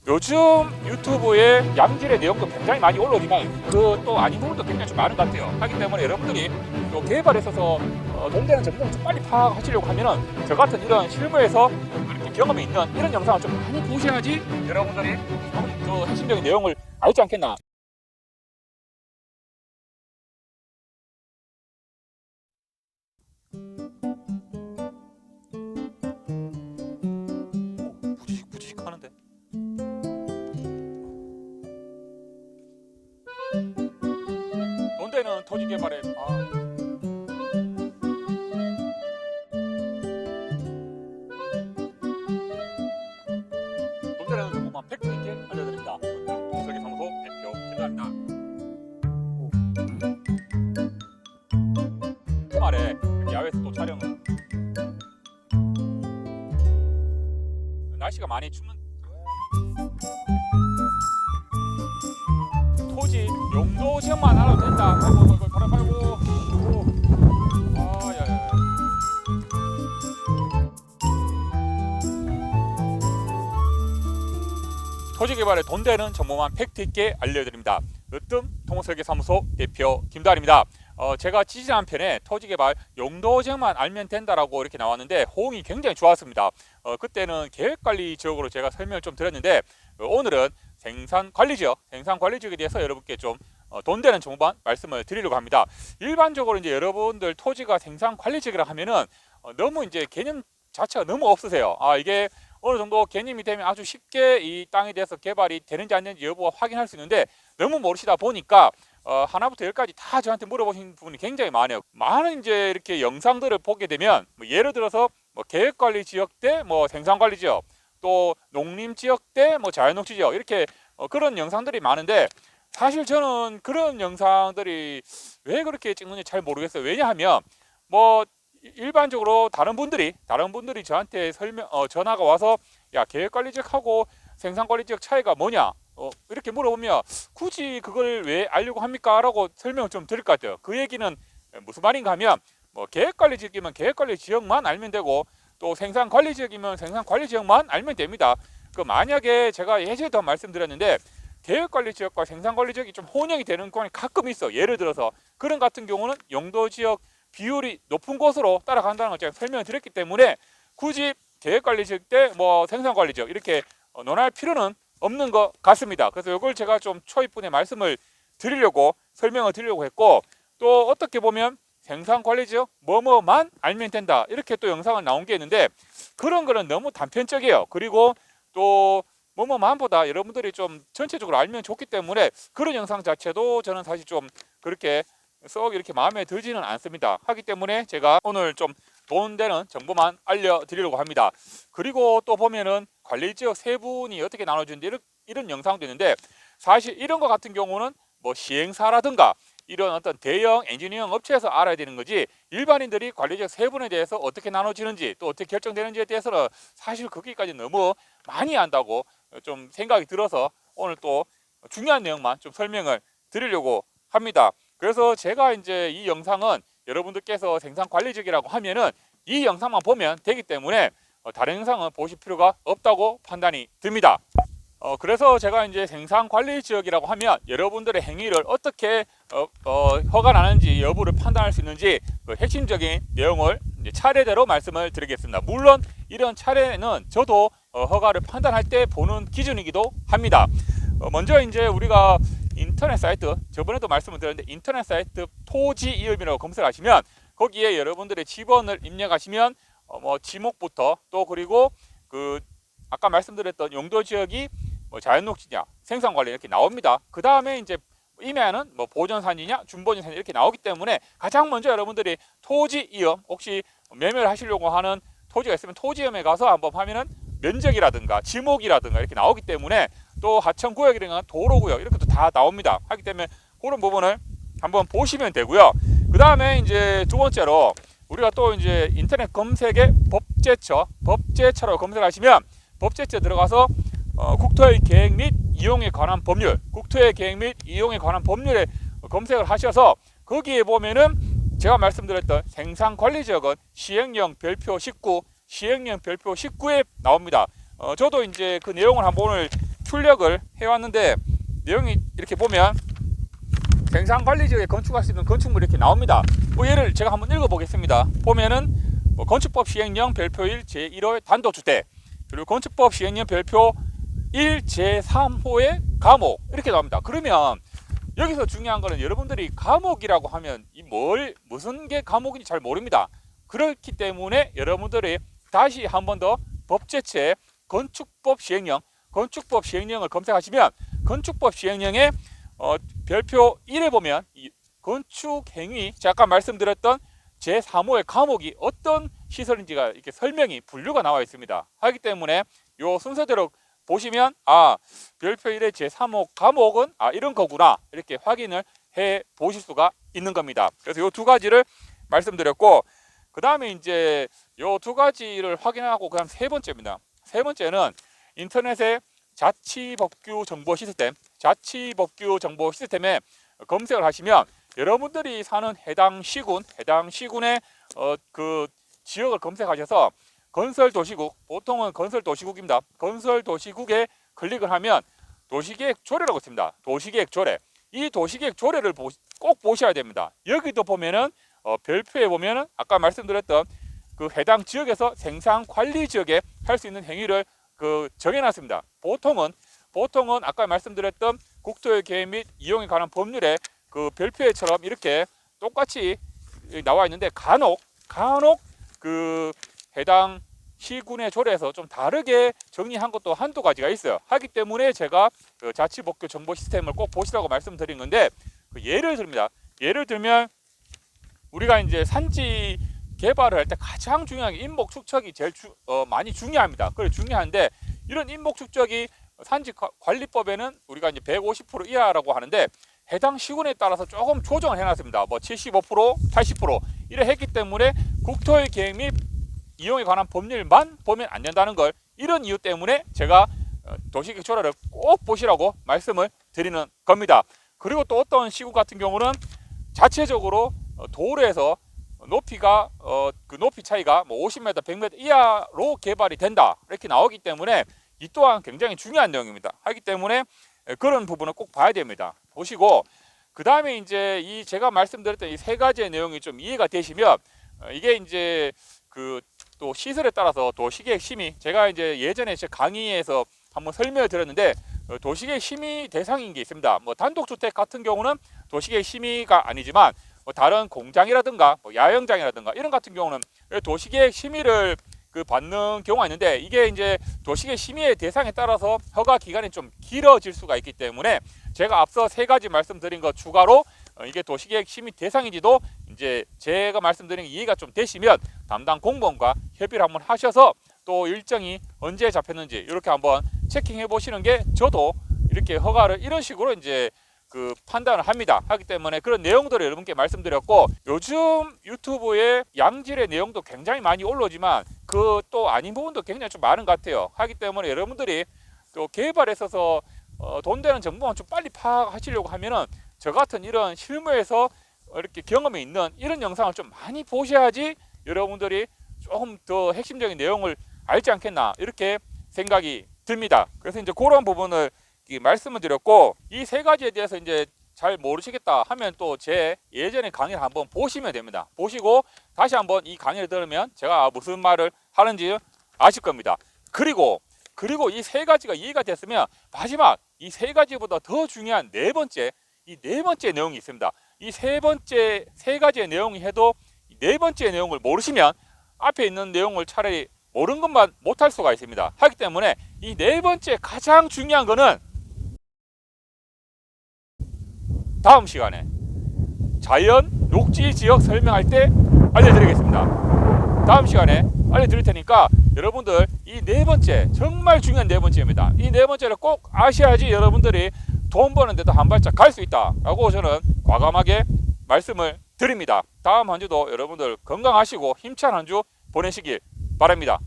요즘 유튜브에 양질의 내용도 굉장히 많이 올라오지만 그 또 아닌 부분도 굉장히 좀 많은 것 같아요. 하기 때문에 여러분들이 또 개발에 있어서 돈 되는 정보를 좀 빨리 파악하시려고 하면은 저 같은 이런 실무에서 이렇게 경험이 있는 이런 영상을 좀 많이 보셔야지 여러분들이 그 핵심적인 내용을 알지 않겠나. 부지직 하는데. 돈 되는 토지 개발에 돈 되는 정보만 팩트 있게 알려드립니다. 설계사무소 대표 김도환입니다. 주말에 야외에서 또 촬영 날씨가 많이 추면 토지 용도 지역만 알아도 된다. 아이고 바람 말고. 야야야. 토지 개발에 돈 되는 정보만 팩트 있게 알려드립니다. 으뜸 통설계사무소 대표 김다리입니다. 제가 지지난 편에 토지 개발 용도 지역만 알면 된다라고 이렇게 나왔는데 호응이 굉장히 좋았습니다. 그때는 계획관리 지역으로 제가 설명을 좀 드렸는데 오늘은 생산관리 지역에 대해서 여러분께 좀 돈 되는 정보만 말씀을 드리려고 합니다. 일반적으로 이제 여러분들 토지가 생산관리 지역이라 하면은 너무 이제 개념 자체가 너무 없으세요. 이게 어느 정도 개념이 되면 아주 쉽게 이 땅에 대해서 개발이 되는지 안 되는지 여부가 확인할 수 있는데 너무 모르시다 보니까 하나부터 열까지 다 저한테 물어보신 부분이 굉장히 많아요. 많은 이제 이렇게 영상들을 보게 되면 예를 들어서 계획관리 지역 대 생산관리 지역, 또 농림 지역 대 자연녹지 지역 이렇게 그런 영상들이 많은데 사실 저는 그런 영상들이 왜 그렇게 찍는지 잘 모르겠어요. 왜냐하면 일반적으로 다른 분들이 저한테 전화가 와서 야 계획관리 지역하고 생산관리 지역 차이가 뭐냐 이렇게 물어보면 굳이 그걸 왜 알려고 합니까? 라고 설명을 좀 드릴 것 같아요. 그 얘기는 무슨 말인가 하면 계획관리 지역이면 계획관리 지역만 알면 되고 또 생산관리 지역이면 생산관리 지역만 알면 됩니다. 만약에 제가 예전에도 말씀드렸는데 계획관리 지역과 생산관리 지역이 좀 혼용이 되는 경우가 가끔 있어. 예를 들어서 그런 같은 경우는 용도 지역 비율이 높은 곳으로 따라간다는 걸 제가 설명을 드렸기 때문에 굳이 계획관리 지역 대 생산관리 지역 이렇게 논할 필요는 없는 것 같습니다. 그래서 이걸 제가 좀 초입분에 말씀을 드리려고 설명을 드리려고 했고 또 어떻게 보면 생산관리 지역 뭐뭐만 알면 된다 이렇게 또 영상을 나온 게 있는데 그런 거는 너무 단편적이에요. 그리고 또 뭐뭐만보다 여러분들이 좀 전체적으로 알면 좋기 때문에 그런 영상 자체도 저는 사실 좀 그렇게 썩 이렇게 마음에 들지는 않습니다. 하기 때문에 제가 오늘 좀 돈 되는 정보만 알려드리려고 합니다. 그리고 또 보면은 관리지역 세분이 어떻게 나눠지는지 이런 영상도 있는데 사실 이런 거 같은 경우는 시행사라든가 이런 어떤 대형 엔지니어링 업체에서 알아야 되는 거지 일반인들이 관리지역 세분에 대해서 어떻게 나눠지는지 또 어떻게 결정되는지에 대해서는 사실 거기까지 너무 많이 안다고 좀 생각이 들어서 오늘 또 중요한 내용만 좀 설명을 드리려고 합니다. 그래서 제가 이제 이 영상은 여러분들께서 생산관리지역이라고 하면은 이 영상만 보면 되기 때문에 다른 영상은 보실 필요가 없다고 판단이 듭니다. 그래서 제가 이제 생산관리지역이라고 하면 여러분들의 행위를 어떻게 허가 나는지 여부를 판단할 수 있는지 핵심적인 내용을 이제 차례대로 말씀을 드리겠습니다. 물론 이런 차례는 저도 허가를 판단할 때 보는 기준이기도 합니다. 먼저 이제 우리가 인터넷 사이트 저번에도 말씀을 드렸는데 인터넷 사이트 토지 이음이라고 검색하시면 거기에 여러분들의 지번을 입력하시면 지목부터 또 그리고 그 아까 말씀드렸던 용도 지역이 자연녹지냐 생산관리 이렇게 나옵니다. 그 다음에 이제 임야는 보전산이냐 준보전산 이렇게 나오기 때문에 가장 먼저 여러분들이 토지 이음 혹시 매매를 하시려고 하는 토지가 있으면 토지 이음에 가서 한번 하면은 면적이라든가 지목이라든가 이렇게 나오기 때문에 또 하천구역이라든가 도로구역 이렇게 다 나옵니다. 하기 때문에 그런 부분을 한번 보시면 되고요. 그 다음에 이제 두 번째로 우리가 또 이제 인터넷 검색에 법제처로 검색하시면 법제처 들어가서 국토의 계획 및 이용에 관한 법률, 국토의 계획 및 이용에 관한 법률에 검색을 하셔서 거기에 보면은 제가 말씀드렸던 생산관리지역은 시행령 별표 19에 나옵니다. 저도 이제 그 내용을 한번 오늘 출력을 해왔는데 내용이 이렇게 보면 생산관리지역에 건축할 수 있는 건축물이 이렇게 나옵니다. 얘를 제가 한번 읽어보겠습니다. 보면은 건축법 시행령 별표 1 제1호의 단독주택, 그리고 건축법 시행령 별표 1 제3호의 감옥 이렇게 나옵니다. 그러면 여기서 중요한 거는 여러분들이 감옥이라고 하면 무슨 게 감옥인지 잘 모릅니다. 그렇기 때문에 여러분들이 다시 한 번 더 법제체 건축법 시행령을 검색하시면 건축법 시행령의 별표 1에 보면 이 건축행위, 제가 아까 말씀드렸던 제3호의 감옥이 어떤 시설인지가 이렇게 설명이 분류가 나와 있습니다. 하기 때문에 요 순서대로 보시면 별표 1의 제3호 감옥은 이런 거구나 이렇게 확인을 해 보실 수가 있는 겁니다. 그래서 요 두 가지를 말씀드렸고, 그 다음에 이제 요 두 가지를 확인하고 그다음 세 번째입니다. 세 번째는 인터넷에 자치법규 정보 시스템에 검색을 하시면 여러분들이 사는 해당 시군의 그 지역을 검색하셔서 건설도시국, 보통은 건설도시국입니다. 건설도시국에 클릭을 하면 도시계획 조례라고 있습니다. 도시계획 조례. 이 도시계획 조례를 꼭 보셔야 됩니다. 여기도 보면은 별표에 보면은 아까 말씀드렸던 그 해당 지역에서 생산관리 지역에 할 수 있는 행위를 정해놨습니다. 보통은 아까 말씀드렸던 국토의 계획 및 이용에 관한 법률에 그 별표에처럼 이렇게 똑같이 나와 있는데 간혹 그 해당 시군의 조례에서 좀 다르게 정리한 것도 한두 가지가 있어요. 하기 때문에 제가 그 자치법규 정보 시스템을 꼭 보시라고 말씀드린 건데, 예를 들면 우리가 이제 산지 개발을 할 때 가장 중요한 게 인목 축척이 제일 많이 중요합니다. 그래 중요한데 이런 인목 축척이 산지 관리법에는 우리가 이제 150% 이하라고 하는데 해당 시군에 따라서 조금 조정을 해놨습니다. 75%, 80% 이래 했기 때문에 국토의 계획 및 이용에 관한 법률만 보면 안 된다는 걸, 이런 이유 때문에 제가 도시계획 조례를 꼭 보시라고 말씀을 드리는 겁니다. 그리고 또 어떤 시군 같은 경우는 자체적으로 도로에서 높이가 그 높이 차이가 50m, 100m 이하로 개발이 된다 이렇게 나오기 때문에 이 또한 굉장히 중요한 내용입니다. 하기 때문에 그런 부분은 꼭 봐야 됩니다. 보시고 그 다음에 이제 이 제가 말씀드렸던 이 세 가지의 내용이 좀 이해가 되시면 이게 이제 그 또 시설에 따라서 도시계획 심의, 제가 이제 예전에 제 강의에서 한번 설명을 드렸는데 도시계획 심의 대상인 게 있습니다. 단독주택 같은 경우는 도시계획 심의가 아니지만 다른 공장이라든가 야영장이라든가 이런 같은 경우는 도시계획 심의를 받는 경우가 있는데, 이게 이제 도시계획 심의의 대상에 따라서 허가 기간이 좀 길어질 수가 있기 때문에 제가 앞서 세 가지 말씀드린 것 추가로 이게 도시계획 심의 대상인지도 이제 제가 말씀드린 게 이해가 좀 되시면 담당 공무원과 협의를 한번 하셔서 또 일정이 언제 잡혔는지 이렇게 한번 체킹해 보시는 게, 저도 이렇게 허가를 이런 식으로 이제 판단을 합니다. 하기 때문에 그런 내용들을 여러분께 말씀드렸고, 요즘 유튜브에 양질의 내용도 굉장히 많이 올라오지만 그 또 아닌 부분도 굉장히 좀 많은 것 같아요. 하기 때문에 여러분들이 또 개발에 있어서 돈 되는 정보만 좀 빨리 파악하시려고 하면은 저 같은 이런 실무에서 이렇게 경험이 있는 이런 영상을 좀 많이 보셔야지 여러분들이 조금 더 핵심적인 내용을 알지 않겠나 이렇게 생각이 듭니다. 그래서 이제 그런 부분을 말씀을 드렸고, 이 세 가지에 대해서 이제 잘 모르시겠다 하면 또 제 예전의 강의를 한번 보시면 됩니다. 보시고 다시 한번 이 강의를 들으면 제가 무슨 말을 하는지 아실 겁니다. 그리고 이 세 가지가 이해가 됐으면 마지막 이 세 가지보다 더 중요한 네 번째 내용이 있습니다. 이 세 가지의 내용이 해도 네 번째 내용을 모르시면 앞에 있는 내용을 차라리 모르는 것만 못할 수가 있습니다. 하기 때문에 이 네 번째 가장 중요한 거는 다음 시간에 자연 녹지 지역 설명할 때 알려드리겠습니다. 다음 시간에 알려드릴 테니까 여러분들 이 네 번째 정말 중요한 네 번째입니다. 이 네 번째를 꼭 아셔야지 여러분들이 돈 버는 데도 한 발짝 갈 수 있다라고 저는 과감하게 말씀을 드립니다. 다음 한 주도 여러분들 건강하시고 힘찬 한 주 보내시길 바랍니다.